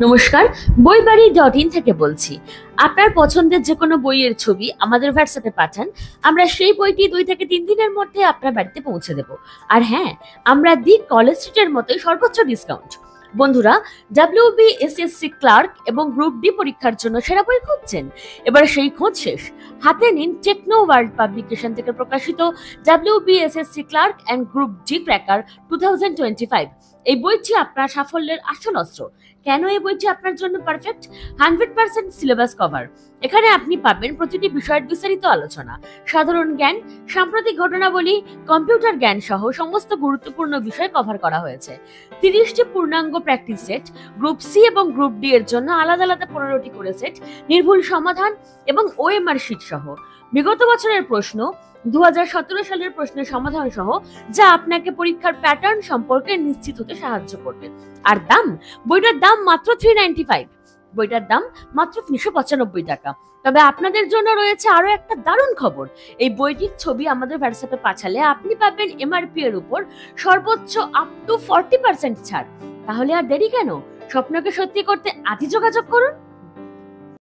নমস্কার, বইবাড়ি.in থেকে বলছি। আপনার পছন্দের যে কোনো বইয়ের ছবি আমাদের হোয়াটসঅ্যাপে পাঠান, আমরা সেই বইটি 2 থেকে 3 দিনের মধ্যে আপনার বাড়িতে পৌঁছে দেব। আর হ্যাঁ, আমরা দি কলেজ স্ট্রিটের মতোই সর্বোচ্চ ডিসকাউন্ট। বন্ধুরা, WBSSC ক্লার্ক এবং গ্রুপ ডি পরীক্ষার জন্য সেরা বই খুঁজছেন? এবার সেই খোঁজ শেষ। হাতে নিন টেকনো ওয়ার্ল্ড পাবলিকেশন থেকে প্রকাশিত WBSSC clerk and group D cracker 2025। এই বইটি আপনার সাফল্যের আসল অস্ত্র। কেন এই বইটি আপনার জন্য পারফেক্ট? 100% syllabus cover. এখানে আপনি পাবেন প্রতিটি বিষয়ের বিস্তারিত আলোচনা, সাধারণ জ্ঞান, সাম্প্রতিক ঘটনাবলী, কম্পিউটার জ্ঞান সহ সমস্ত গুরুত্বপূর্ণ বিষয় কভার করা হয়েছে। 30টি পূর্ণাঙ্গ প্র্যাকটিস সেট, গ্রুপ সি এবং গ্রুপ ডি এর জন্য আলাদা আলাদা 15টি করে সেট, নির্ভুল সমাধান এবং OMR শীট সহ বিগত বছরের প্রশ্ন, 2017 সালের প্রশ্নের সমাধান সহ, যা আপনাকে পরীক্ষার প্যাটার্ন সম্পর্কে নিশ্চিত হতে সাহায্য করবে। আর বইটার দাম মাত্র 395। বইটার দাম মাত্র 395 টাকা। তবে আপনাদের জন্য রয়েছে আরো একটা দারুণ খবর। এই বইটির ছবি আমাদের হোয়াটসঅ্যাপে পাঠালে আপনি পাবেন MRP এর উপর সর্বোচ্চ আপ টু 40% ছাড়। তাহলে আর দেরি কেন? স্বপ্নকে সত্যি করতে আজই যোগাযোগ করুন।